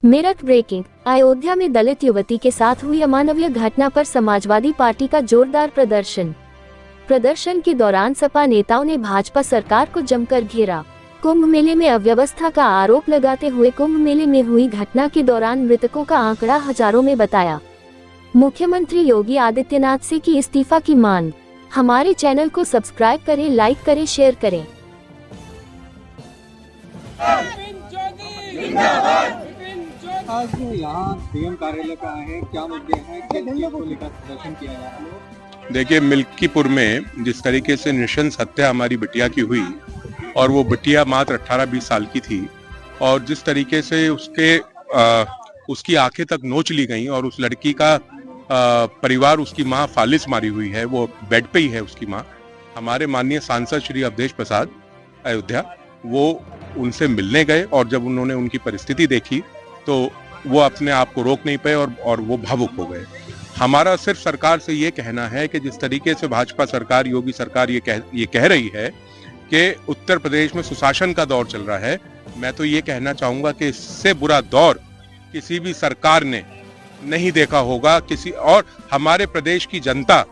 Meerut breaking. Ayodhya में दलित युवती के साथ हुई अमानवीय घटना पर समाजवादी पार्टी का जोरदार प्रदर्शन के दौरान सपा नेताओं ने भाजपा सरकार को जमकर घेरा। कुंभ मेले में अव्यवस्था का आरोप लगाते हुए कुंभ मेले में हुई घटना के दौरान मृतकों का आंकड़ा हजारों में बताया। मुख्यमंत्री योगी आदित्यनाथ से की इस्तीफा की मांग। हमारे चैनल को सब्सक्राइब करें, लाइक करें, शेयर करें। आज यहाँ सीएम कार्यालय पे आए हैं, क्या मुद्दे हैं, किस चीज को लेकर प्रदर्शन किया जा रहा है? देखिए, मिल्कीपुर में जिस तरीके से नृशंस हत्या हमारी बिटिया की हुई और वो बिटिया मात्र 18-20 साल की थी और जिस तरीके से उसकी आंखें तक नोच ली गई और उस लड़की का परिवार, उसकी माँ फालिस मारी हुई है, वो बेड पे ही है उसकी माँ। हमारे माननीय सांसद श्री अवधेश प्रसाद अयोध्या वो उनसे मिलने गए और जब उन्होंने उनकी परिस्थिति देखी तो वो अपने आप को रोक नहीं पाए और वो भावुक हो गए। हमारा सिर्फ सरकार से ये कहना है कि जिस तरीके से भाजपा सरकार, योगी सरकार ये कह रही है कि उत्तर प्रदेश में सुशासन का दौर चल रहा है, मैं तो ये कहना चाहूंगा कि इससे बुरा दौर किसी भी सरकार ने नहीं देखा होगा। और हमारे प्रदेश की जनता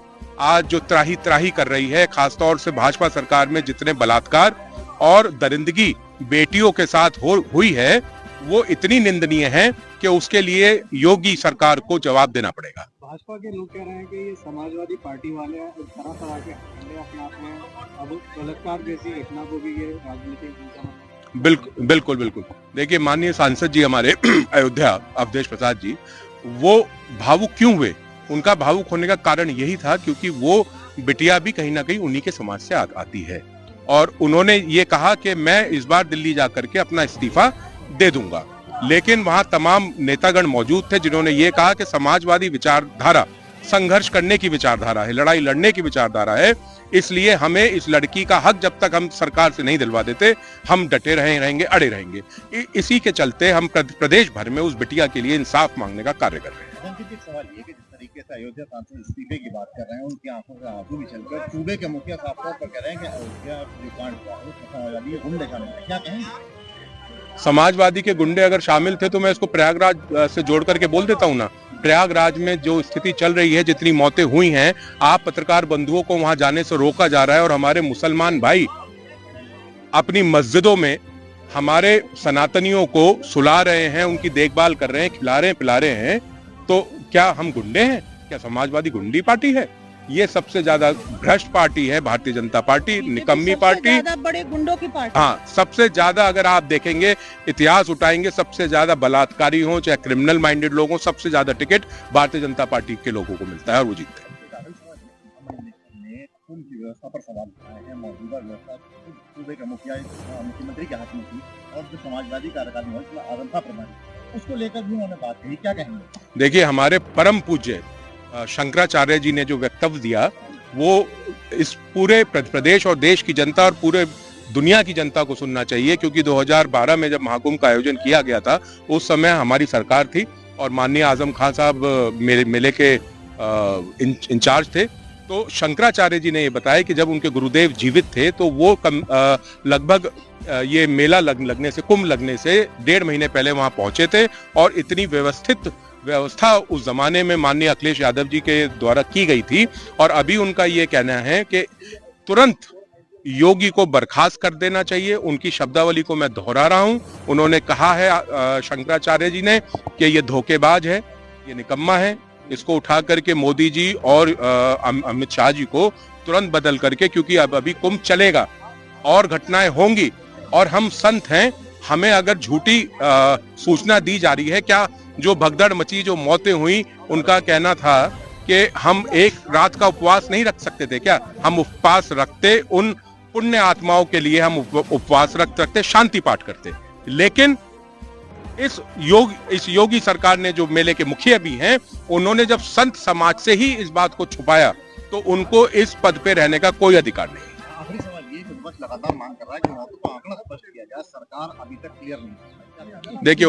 आज जो त्राही त्राही कर रही है, खासतौर से भाजपा सरकार में जितने बलात्कार और दरिंदगी बेटियों के साथ हुई है, वो इतनी निंदनीय है कि उसके लिए योगी सरकार को जवाब देना पड़ेगा। भाजपा के लोग कह रहे हैं कि ये समाजवादी पार्टी वाले तरह के अपने आप में अब बलात्कार जैसी घटना को भी ये राजनीतिक। बिल्कुल। देखिए, माननीय सांसद जी हमारे अयोध्या अवधेश प्रसाद जी, वो भावुक क्यों हुए? उनका भावुक होने का कारण यही था क्योंकि वो बिटिया भी कहीं ना कहीं उन्हीं के समाज से आती है और उन्होंने ये कहा कि मैं इस बार दिल्ली जाकर के अपना इस्तीफा दे दूंगा। लेकिन वहां तमाम नेतागण मौजूद थे जिन्होंने ये कहा कि समाजवादी विचारधारा संघर्ष करने की विचारधारा है, लड़ाई लड़ने की विचारधारा है, इसलिए हमें इस लड़की का हक जब तक हम सरकार से नहीं दिलवा देते, हम डटे रहेंगे, अड़े रहेंगे। इसी के चलते हम प्रदेश भर में उस बिटिया के लिए इंसाफ मांगने का कार्य कर रहे हैं। सवाल ये कि जिस तरीके से अयोध्या सांसद इस्तीफे की बात कर रहे हैं, उनकी आंखों से आंसू भी छलकर सूबे के मुखिया साफ तौर पर कह रहे हैं कि अयोध्या जो कांड हुआ है उसमें समाजवादी गुंडे शामिल थे, क्या कहेंगे? समाजवादी के गुंडे अगर शामिल थे तो मैं इसको प्रयागराज से जोड़ करके बोल देता हूँ ना। प्रयागराज में जो स्थिति चल रही है, जितनी मौतें हुई हैं, आप पत्रकार बंधुओं को वहां जाने से रोका जा रहा है और हमारे मुसलमान भाई अपनी मस्जिदों में हमारे सनातनियों को सुला रहे हैं, उनकी देखभाल कर रहे हैं, खिला रहे हैं, पिला रहे हैं। तो क्या हम गुंडे हैं? क्या समाजवादी गुंडी पार्टी है? ये सबसे ज्यादा भ्रष्ट पार्टी है भारतीय जनता पार्टी, निकम्मी पार्टी, बड़े गुंडों की पार्टी। हाँ, सबसे ज्यादा अगर आप देखेंगे, इतिहास उठाएंगे, सबसे ज्यादा बलात्कारी हो चाहे क्रिमिनल माइंडेड लोग हो, सबसे ज्यादा टिकट भारतीय जनता पार्टी के लोगों को मिलता है और वो जीतते हैं। व्यवस्था पर सवाल उठाए हैं। मौजूदा व्यवस्था सूबे का मुख्यमंत्री के हाथ में थी और जो समाजवादी कार्यकारिणी है उसमें आजम था प्रभारी, उसको लेकर भी उन्होंने बात कही, क्या कहेंगे? देखिए, हमारे परम पूज्य शंकराचार्य जी ने जो वक्तव्य दिया, वो इस पूरे प्रदेश और देश की जनता और पूरे दुनिया की जनता को सुनना चाहिए, क्योंकि 2012 में जब महाकुंभ का आयोजन किया गया था, उस समय हमारी सरकार थी और माननीय आजम खान साहब मेले के इंचार्ज थे। तो शंकराचार्य जी ने ये बताया कि जब उनके गुरुदेव जीवित थे तो वो लगभग ये मेला लगने से, कुंभ लगने से 1.5 महीने पहले वहां पहुंचे थे और इतनी व्यवस्थित व्यवस्था उस जमाने में माननीय अखिलेश यादव जी के द्वारा की गई थी। और अभी उनका ये कहना है कि तुरंत योगी को बर्खास्त कर देना चाहिए। उनकी शब्दावली को मैं दोहरा रहा हूं। उन्होंने कहा है शंकराचार्य जी ने कि ये धोखेबाज है, ये निकम्मा है, इसको उठा करके मोदी जी और अमित शाह जी को तुरंत बदल करके, क्योंकि अब अभी कुंभ चलेगा और घटनाएं होंगी और हम संत हैं, हमें अगर झूठी सूचना दी जा रही है, क्या जो भगदड़ मची, जो मौतें हुई, उनका कहना था कि हम एक रात का उपवास नहीं रख सकते थे क्या? हम उपवास रखते, उन पुण्य आत्माओं के लिए हम उपवास रखते, शांति पाठ करते। लेकिन इस योगी सरकार ने, जो मेले के मुखिया भी हैं, उन्होंने जब संत समाज से ही इस बात को छुपाया तो उनको इस पद पे रहने का कोई अधिकार नहीं। आखिरी सवाल ये कि विपक्ष लगातार मांग कर रहा है कि मौतों का आंकड़ा स्पष्ट किया जाए, सरकार अभी तक क्लियर नहीं। देखिए,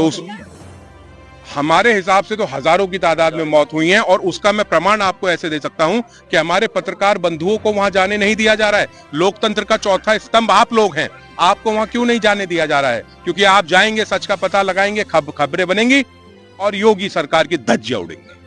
हमारे हिसाब से तो हजारों की तादाद में मौत हुई है, और उसका मैं प्रमाण आपको ऐसे दे सकता हूं कि हमारे पत्रकार बंधुओं को वहां जाने नहीं दिया जा रहा है। लोकतंत्र का चौथा स्तंभ आप लोग हैं, आपको वहां क्यों नहीं जाने दिया जा रहा है? क्योंकि आप जाएंगे, सच का पता लगाएंगे, खबरें बनेंगी और योगी सरकार की धज्जियां उड़ेंगी।